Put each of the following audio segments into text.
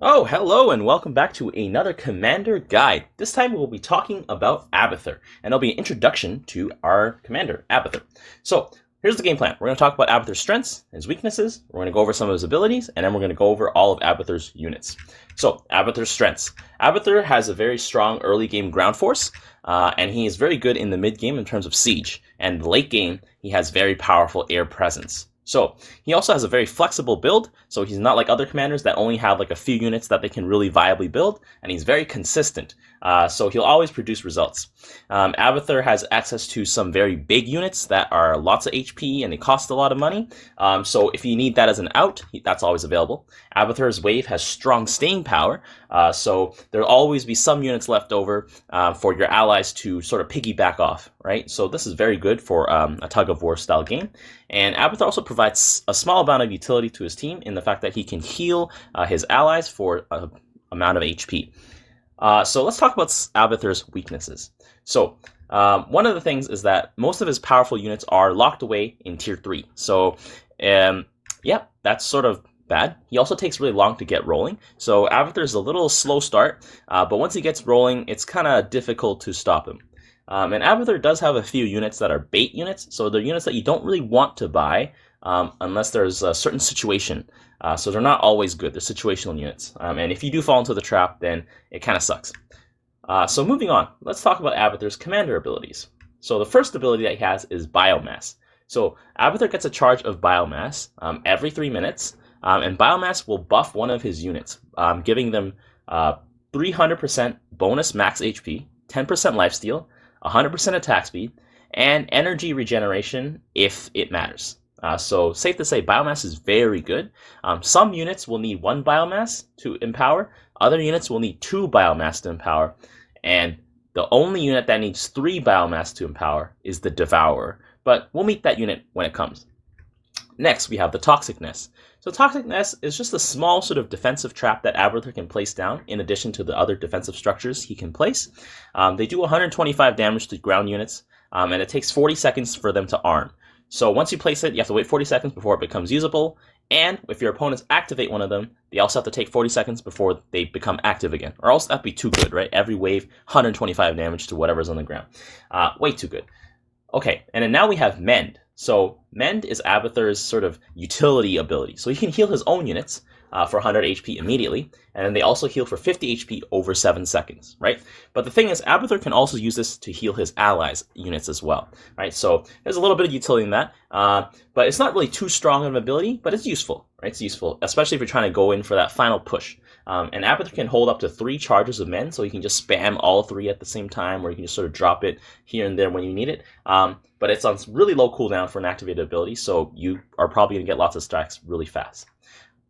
Oh, hello and welcome back to another Commander Guide. This time we'll be talking about Abathur, and it'll be an introduction to our Commander, Abathur. So, here's the game plan. We're going to talk about Abathur's strengths, his weaknesses, we're going to go over some of his abilities, and then we're going to go over all of Abathur's units. So, Abathur's strengths. Abathur has a very strong early game ground force, and he is very good in the mid game in terms of siege, and late game, he has very powerful air presence. So he also has a very flexible build, so he's not like other commanders that only have like a few units that they can really viably build, and he's very consistent, so he'll always produce results. Abathur has access to some very big units that are lots of HP and they cost a lot of money, so if you need that as an out, that's always available. Abathur's wave has strong staying power, so there'll always be some units left over for your allies to sort of piggyback off, right? So this is very good for a tug-of-war style game. And Abathur also provides a small amount of utility to his team in the fact that he can heal his allies for an amount of HP. So let's talk about Abathur's weaknesses. So one of the things is that most of his powerful units are locked away in Tier 3. So yeah, that's sort of bad. He also takes really long to get rolling. So Abathur's a little slow start, but once he gets rolling, it's kind of difficult to stop him. And Abathur does have a few units that are bait units, so they're units that you don't really want to buy unless there's a certain situation. So they're not always good. They're situational units. And if you do fall into the trap, then it kind of sucks. So moving on, let's talk about Abathur's commander abilities. So the first ability that he has is Biomass. So Abathur gets a charge of Biomass every 3 minutes, and Biomass will buff one of his units, giving them 300% bonus max HP, 10% lifesteal, 100% attack speed, and energy regeneration if it matters. So safe to say, Biomass is very good. Some units will need 1 Biomass to empower, other units will need 2 Biomass to empower, and the only unit that needs 3 Biomass to empower is the Devourer, but we'll meet that unit when it comes. Next, we have the Toxic Nest. So Toxic Nest is just a small sort of defensive trap that Abathur can place down in addition to the other defensive structures he can place. They do 125 damage to ground units, and it takes 40 seconds for them to arm. So once you place it, you have to wait 40 seconds before it becomes usable, and if your opponents activate one of them, they also have to take 40 seconds before they become active again, or else that'd be too good, right? Every wave, 125 damage to whatever's on the ground. Way too good. Okay, and then now we have Mend. So Mend is Abathur's sort of utility ability. So he can heal his own units for 100 HP immediately, and then they also heal for 50 HP over 7 seconds, right? But the thing is, Abathur can also use this to heal his allies' units as well, right? So there's a little bit of utility in that, but it's not really too strong of an ability, but it's useful, right? It's useful, especially if you're trying to go in for that final push. And Abathur can hold up to 3 charges of Mend, so you can just spam all 3 at the same time, or you can just sort of drop it here and there when you need it. But it's on really low cooldown for an activated ability, so you are probably going to get lots of stacks really fast.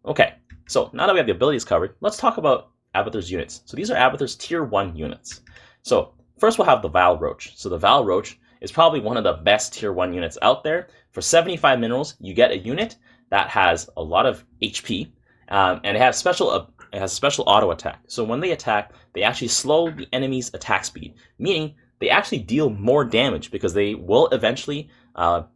Okay, so now that we have the abilities covered, let's talk about Abathur's units. So these are Abathur's Tier 1 units. So first we'll have the Val Roach. So the Val Roach is probably one of the best Tier 1 units out there. For 75 minerals, you get a unit that has a lot of HP, and it has special auto attack. So when they attack, they actually slow the enemy's attack speed, meaning they actually deal more damage because they will eventually, the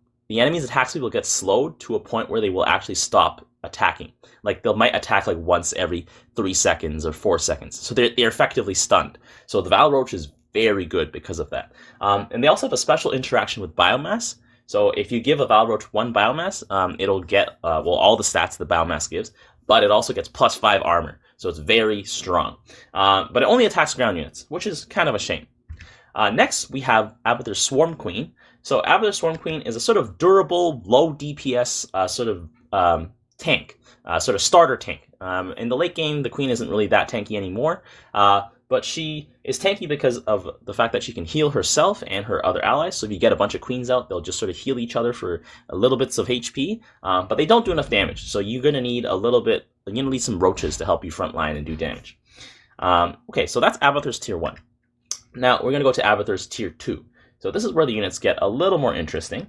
enemy's attack speed will get slowed to a point where they will actually stop attacking. Like they might attack like once every 3 seconds or 4 seconds. So they're effectively stunned. So the Val Roach is very good because of that. And they also have a special interaction with Biomass. So if you give a Val Roach 1 Biomass, it'll get all the stats the Biomass gives, but it also gets +5 armor. So it's very strong. But it only attacks ground units, which is kind of a shame. Next, we have Abathur Swarm Queen. So Abathur Swarm Queen is a sort of durable, low DPS sort of tank, sort of starter tank. In the late game, the Queen isn't really that tanky anymore, but she is tanky because of the fact that she can heal herself and her other allies. So if you get a bunch of Queens out, they'll just sort of heal each other for little bits of HP, but they don't do enough damage. So you're going to need some roaches to help you frontline and do damage. Okay, so that's Abathur's Tier 1. Now, we're going to go to Abathur's Tier 2. So this is where the units get a little more interesting.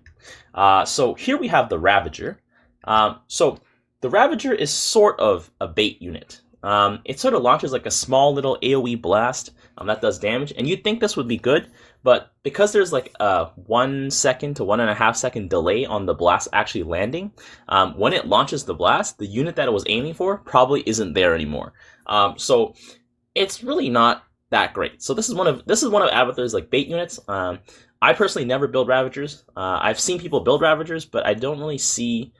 So here we have the Ravager. So the Ravager is sort of a bait unit. It sort of launches like a small little AoE blast that does damage, and you'd think this would be good, but because there's like a 1 second to 1.5 second delay on the blast actually landing, when it launches the blast, the unit that it was aiming for probably isn't there anymore. So it's really not that great. So this is one of Abathur's like bait units. I personally never build Ravagers. I've seen people build Ravagers, but I don't really see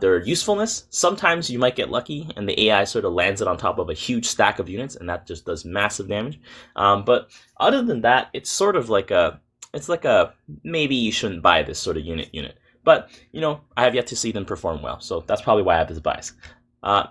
their usefulness. Sometimes you might get lucky and the AI sort of lands it on top of a huge stack of units, and that just does massive damage. But other than that, it's sort of like maybe you shouldn't buy this sort of unit. But I have yet to see them perform well, so that's probably why I have this bias.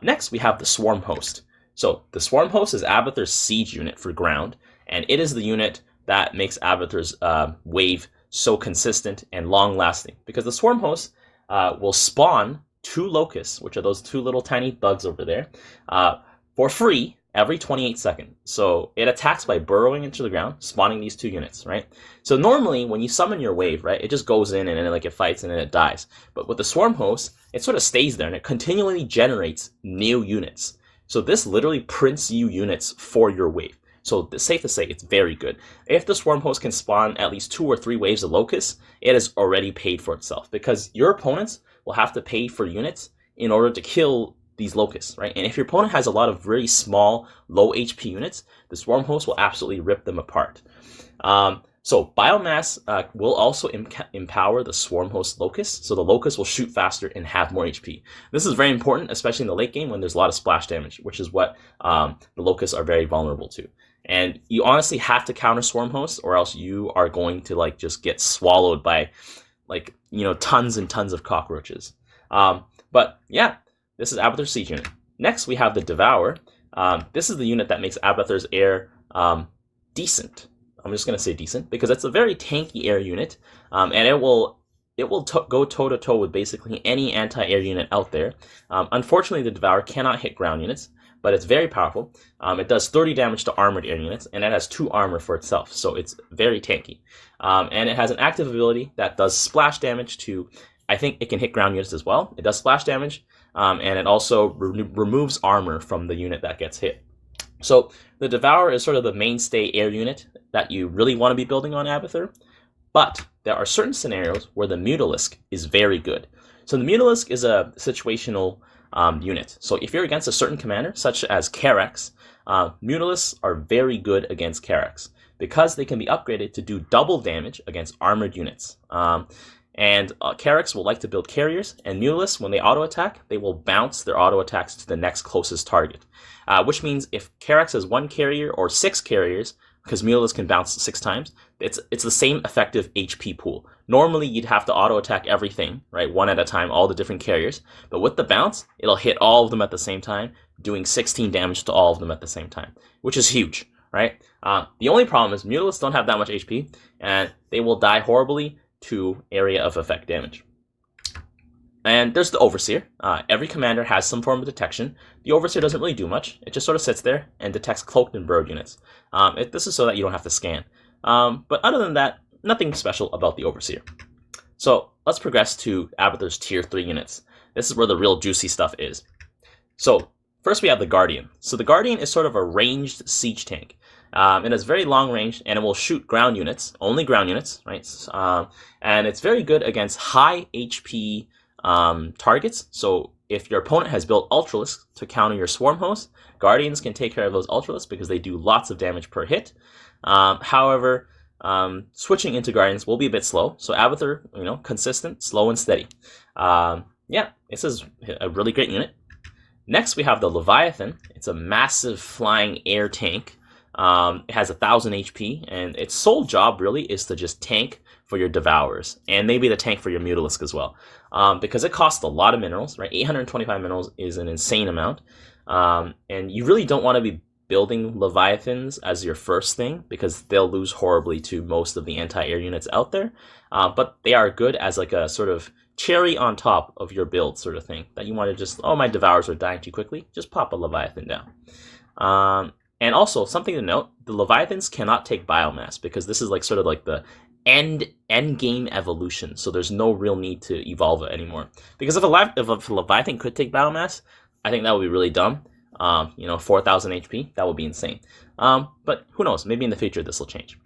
Next, we have the Swarm Host. So the Swarm Host is Abathur's siege unit for ground, and it is the unit that makes Abathur's wave so consistent and long-lasting. Because the Swarm Host will spawn 2 locusts, which are those 2 little tiny bugs over there, for free every 28 seconds. So it attacks by burrowing into the ground, spawning these 2 units, right? So normally when you summon your wave, right, it just goes in and then it fights and then it dies. But with the Swarm Host, it sort of stays there and it continually generates new units. So this literally prints you units for your wave. So it's safe to say it's very good. If the Swarm Host can spawn at least 2 or 3 waves of locusts, it has already paid for itself, because your opponents will have to pay for units in order to kill these locusts, right? And if your opponent has a lot of very small, low HP units, the Swarm Host will absolutely rip them apart. So Biomass will also empower the Swarm Host Locust, so the Locust will shoot faster and have more HP. This is very important, especially in the late game when there's a lot of splash damage, which is what the Locusts are very vulnerable to. And you honestly have to counter Swarm Host, or else you are going to just get swallowed by tons and tons of cockroaches. But yeah, this is Abathur's siege unit. Next, we have the Devour. This is the unit that makes Abathur's air decent. I'm just going to say decent because it's a very tanky air unit, and it will go toe-to-toe with basically any anti-air unit out there. Unfortunately, the Devour cannot hit ground units, but it's very powerful. It does 30 damage to armored air units, and it has 2 armor for itself, so it's very tanky. And it has an active ability that does splash damage to, I think it can hit ground units as well. It does splash damage, and it also removes armor from the unit that gets hit. So the Devour is sort of the mainstay air unit that you really want to be building on Abathur, but there are certain scenarios where the Mutalisk is very good. So the Mutalisk is a situational unit. So if you're against a certain commander, such as Karax, Mutalisks are very good against Karax because they can be upgraded to do double damage against armored units. And Karax will like to build carriers, and Mutalisks, when they auto-attack, they will bounce their auto-attacks to the next closest target. Which means if Karax has 1 carrier or 6 carriers, because Mutalisks can bounce 6 times, it's the same effective HP pool. Normally, you'd have to auto-attack everything, right, 1 at a time, all the different carriers. But with the bounce, it'll hit all of them at the same time, doing 16 damage to all of them at the same time, which is huge, right? The only problem is Mutalisks don't have that much HP, and they will die horribly to area of effect damage. And there's the Overseer. Every commander has some form of detection. The Overseer doesn't really do much. It just sort of sits there and detects cloaked and burrowed units. This is so that you don't have to scan. But other than that, nothing special about the Overseer. So let's progress to Abathur's Tier 3 units. This is where the real juicy stuff is. So first we have the Guardian. So the Guardian is sort of a ranged siege tank. It has very long range, and it will shoot ground units, only ground units, right? And it's very good against high HP targets. So if your opponent has built Ultralisks to counter your Swarm Host, Guardians can take care of those Ultralisks because they do lots of damage per hit. However, switching into Guardians will be a bit slow. So Abathur, consistent, slow and steady. Yeah, this is a really great unit. Next, we have the Leviathan. It's a massive flying air tank. It has 1,000 HP, and its sole job really is to just tank for your Devourers, and maybe the tank for your Mutalisk as well, because it costs a lot of minerals, right? 825 minerals is an insane amount, and you really don't want to be building Leviathans as your first thing, because they'll lose horribly to most of the anti-air units out there, but they are good as like a sort of cherry on top of your build sort of thing, that you want to just, oh, my Devourers are dying too quickly, just pop a Leviathan down. And also, something to note, the Leviathans cannot take biomass, because this is sort of like the end game evolution, so there's no real need to evolve it anymore. Because if a Leviathan could take biomass, I think that would be really dumb. 4,000 HP, that would be insane. But who knows, maybe in the future this will change.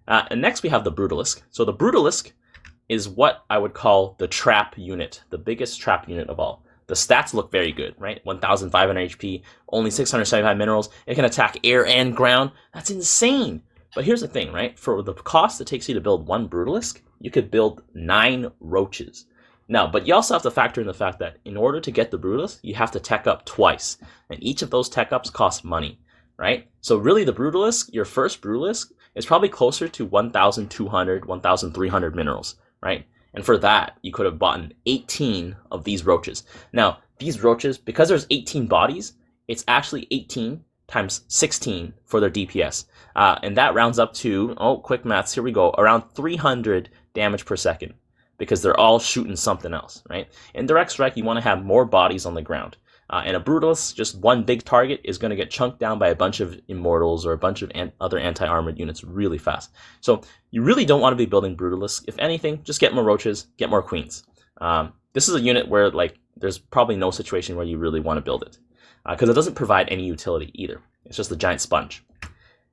And next we have the Brutalisk. So the Brutalisk is what I would call the trap unit, the biggest trap unit of all. The stats look very good, right? 1,500 HP, only 675 minerals. It can attack air and ground. That's insane. But here's the thing, right? For the cost it takes you to build one Brutalisk, you could build 9 Roaches. Now, but you also have to factor in the fact that in order to get the Brutalisk, you have to tech up twice. And each of those tech ups costs money, right? So really the Brutalisk, your first Brutalisk, is probably closer to 1,200, 1,300 minerals, right? And for that, you could have bought 18 of these Roaches. Now, these Roaches, because there's 18 bodies, it's actually 18 times 16 for their DPS. And that rounds up to, quick maths, here we go, around 300 damage per second, because they're all shooting something else, right? In direct strike, you want to have more bodies on the ground. And a Brutalist, just one big target, is going to get chunked down by a bunch of Immortals or a bunch of other anti-armored units really fast. So you really don't want to be building Brutalists. If anything, just get more Roaches, get more Queens. This is a unit where there's probably no situation where you really want to build it, because it doesn't provide any utility either. It's just a giant sponge.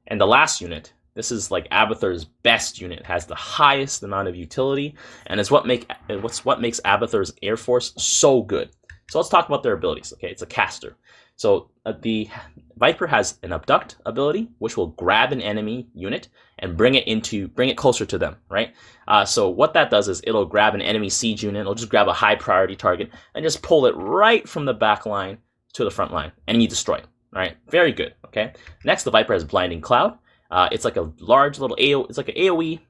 And the last unit, this is like Abathur's best unit. It has the highest amount of utility, and it's what makes Abathur's Air Force so good. So let's talk about their abilities. Okay, it's a caster. So the Viper has an abduct ability, which will grab an enemy unit and bring it closer to them, right? So what that does is it'll grab an enemy siege unit, it'll just grab a high priority target and just pull it right from the back line to the front line, enemy destroy. All right, very good. Okay. Next, the Viper has blinding cloud. It's like a large little it's like an AOE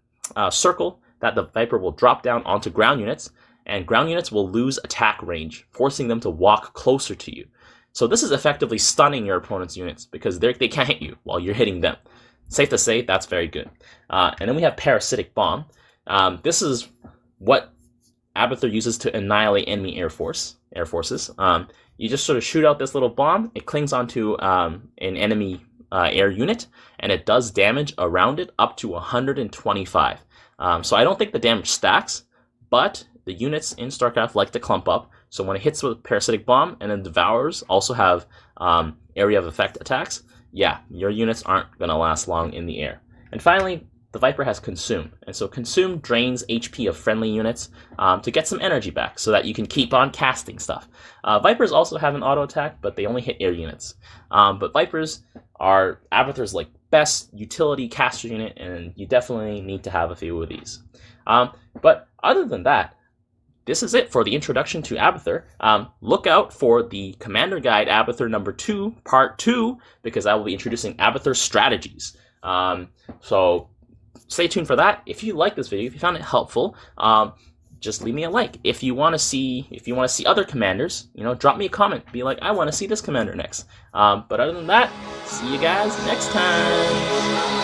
circle that the Viper will drop down onto ground units. And ground units will lose attack range, forcing them to walk closer to you. So this is effectively stunning your opponent's units because they can't hit you while you're hitting them. Safe to say, that's very good. And then we have Parasitic Bomb. This is what Abathur uses to annihilate enemy air forces. You just sort of shoot out this little bomb. It clings onto an enemy air unit, and it does damage around it up to 125. So I don't think the damage stacks, but the units in Starcraft like to clump up, so when it hits with Parasitic Bomb and then Devours also have area of effect attacks, yeah, your units aren't going to last long in the air. And finally, the Viper has Consume, and so Consume drains HP of friendly units to get some energy back so that you can keep on casting stuff. Vipers also have an auto attack, but they only hit air units. But Vipers are Abathur's best utility caster unit, and you definitely need to have a few of these. But other than that, this is it for the introduction to Abathur. Look out for the Commander Guide Abathur number 2, part 2, because I will be introducing Abathur strategies. So stay tuned for that. If you like this video, if you found it helpful, just leave me a like. If you want to see other commanders, drop me a comment. Be like, I want to see this commander next. But other than that, see you guys next time.